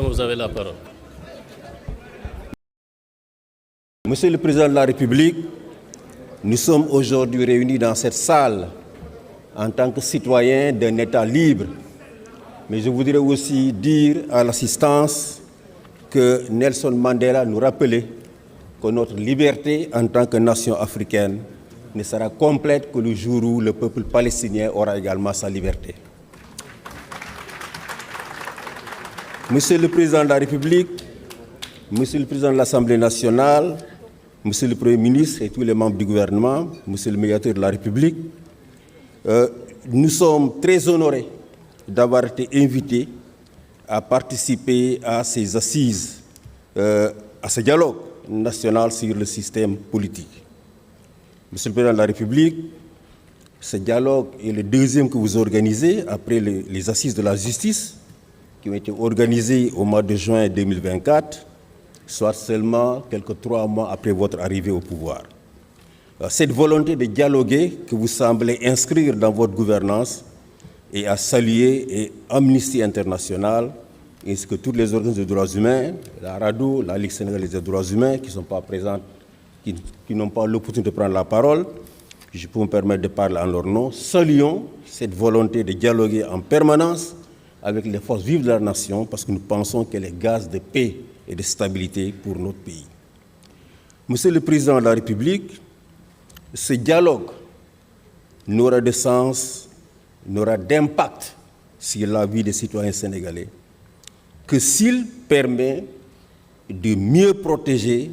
Vous avez la parole. Monsieur le Président de la République, nous sommes aujourd'hui réunis dans cette salle en tant que citoyens d'un État libre. Mais je voudrais aussi dire à l'assistance que Nelson Mandela nous rappelait que notre liberté en tant que nation africaine ne sera complète que le jour où le peuple palestinien aura également sa liberté. Monsieur le Président de la République, Monsieur le Président de l'Assemblée nationale, Monsieur le Premier ministre et tous les membres du gouvernement, Monsieur le médiateur de la République, nous sommes très honorés d'avoir été invités à participer à ces assises, à ce dialogue national sur le système politique. Monsieur le Président de la République, ce dialogue est le deuxième que vous organisez après les assises de la justice qui ont été organisées au mois de juin 2024, soit seulement quelques 3 mois après votre arrivée au pouvoir. Cette volonté de dialoguer que vous semblez inscrire dans votre gouvernance est à saluer, et Amnesty International, ainsi que toutes les organisations de droits humains, la RADDHO, la Ligue sénégalaise des droits humains, qui ne sont pas présentes, qui n'ont pas l'opportunité de prendre la parole, je peux me permettre de parler en leur nom, saluons cette volonté de dialoguer en permanence avec les forces vives de la nation, parce que nous pensons qu'elle est gage de paix et de stabilité pour notre pays. Monsieur le Président de la République, ce dialogue n'aura de sens, n'aura d'impact sur la vie des citoyens sénégalais que s'il permet de mieux protéger,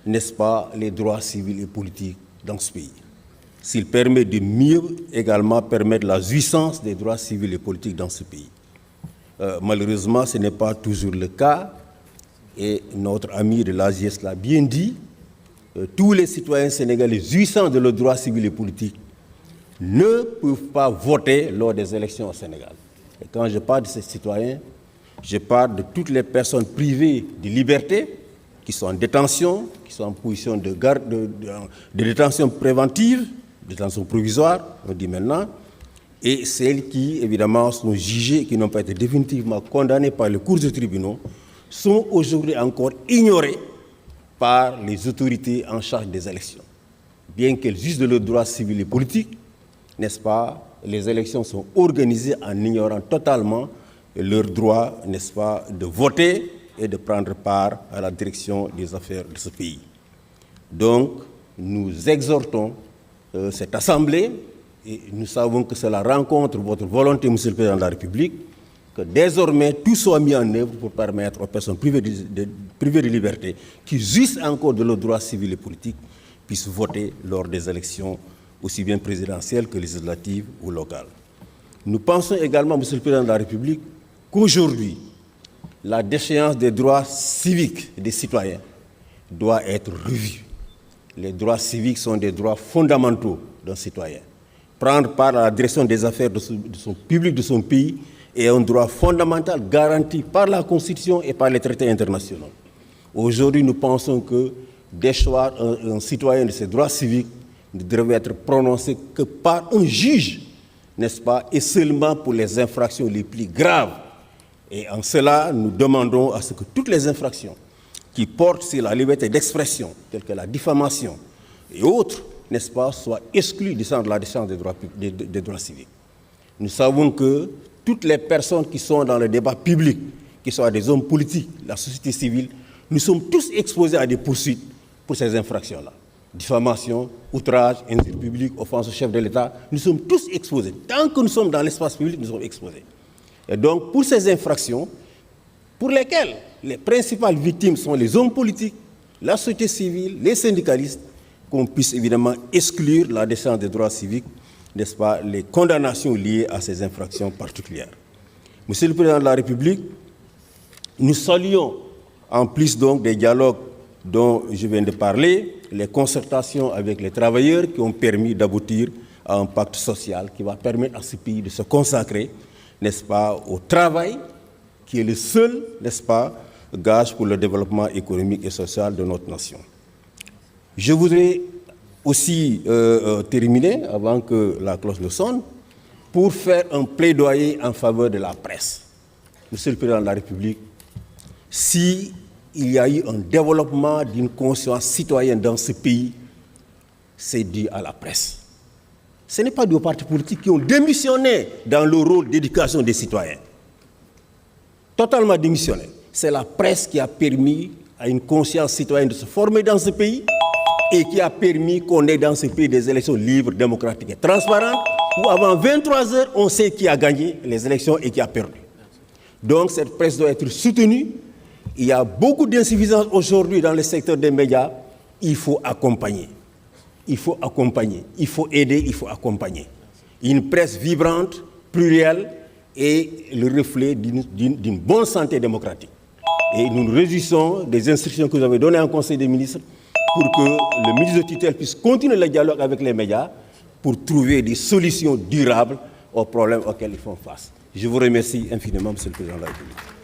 n'est-ce pas, les droits civils et politiques dans ce pays. S'il permet de mieux également permettre la jouissance des droits civils et politiques dans ce pays. Malheureusement, ce n'est pas toujours le cas, et notre ami de l'AGS l'a bien dit, tous les citoyens sénégalais jouissant de leurs droits civils et politiques ne peuvent pas voter lors des élections au Sénégal. Et quand je parle de ces citoyens, je parle de toutes les personnes privées de liberté, qui sont en détention, qui sont en position de détention préventive, détention provisoire, on dit maintenant, et celles qui, évidemment, sont jugées, qui n'ont pas été définitivement condamnées par les cours de tribunaux, sont aujourd'hui encore ignorées par les autorités en charge des élections. Bien qu'elles jugent de leurs droits civils et politiques, n'est-ce pas, les élections sont organisées en ignorant totalement leur droit, n'est-ce pas, de voter et de prendre part à la direction des affaires de ce pays. Donc, nous exhortons cette Assemblée, et nous savons que cela rencontre votre volonté, Monsieur le Président de la République, que désormais tout soit mis en œuvre pour permettre aux personnes privées de liberté qui jouissent encore de leurs droits civils et politiques puissent voter lors des élections aussi bien présidentielles que législatives ou locales. Nous pensons également, Monsieur le Président de la République, qu'aujourd'hui, la déchéance des droits civiques des citoyens doit être revue. Les droits civiques sont des droits fondamentaux d'un citoyen. Prendre part à la direction des affaires de son public, de son pays, est un droit fondamental garanti par la Constitution et par les traités internationaux. Aujourd'hui, nous pensons que déchoir un citoyen de ses droits civiques ne devrait être prononcé que par un juge, n'est-ce pas, et seulement pour les infractions les plus graves. Et en cela, nous demandons à ce que toutes les infractions qui portent sur la liberté d'expression, telles que la diffamation et autres, n'est-ce pas, soient exclues du champ de la défense des droits civiques. Nous savons que toutes les personnes qui sont dans le débat public, qui soient des hommes politiques, la société civile, nous sommes tous exposés à des poursuites pour ces infractions-là. Diffamation, outrage, injure publique, offense au chef de l'État, nous sommes tous exposés. Tant que nous sommes dans l'espace public, nous sommes exposés. Et donc, pour ces infractions, pour lesquelles les principales victimes sont les hommes politiques, la société civile, les syndicalistes, qu'on puisse évidemment exclure la défense des droits civiques, n'est-ce pas, les condamnations liées à ces infractions particulières. Monsieur le Président de la République, nous saluons, en plus donc des dialogues dont je viens de parler, les concertations avec les travailleurs qui ont permis d'aboutir à un pacte social qui va permettre à ce pays de se consacrer, n'est-ce pas, au travail, qui est le seul, n'est-ce pas, gage pour le développement économique et social de notre nation. Je voudrais aussi terminer, avant que la cloche ne sonne, pour faire un plaidoyer en faveur de la presse. Monsieur le Président de la République, s'il y a eu un développement d'une conscience citoyenne dans ce pays, c'est dû à la presse. Ce n'est pas des partis politiques qui ont démissionné dans le rôle d'éducation des citoyens. Totalement démissionné. C'est la presse qui a permis à une conscience citoyenne de se former dans ce pays et qui a permis qu'on ait dans ce pays des élections libres, démocratiques et transparentes, où avant 23 heures, on sait qui a gagné les élections et qui a perdu. Donc cette presse doit être soutenue. Il y a beaucoup d'insuffisances aujourd'hui dans le secteur des médias. Il faut accompagner. Il faut accompagner. Il faut aider, il faut accompagner. Une presse vibrante, plurielle et le reflet d'une bonne santé démocratique. Et nous nous réjouissons des instructions que vous avez données en Conseil des ministres pour que le ministre de tutelle puisse continuer le dialogue avec les médias pour trouver des solutions durables aux problèmes auxquels ils font face. Je vous remercie infiniment, Monsieur le Président de la République.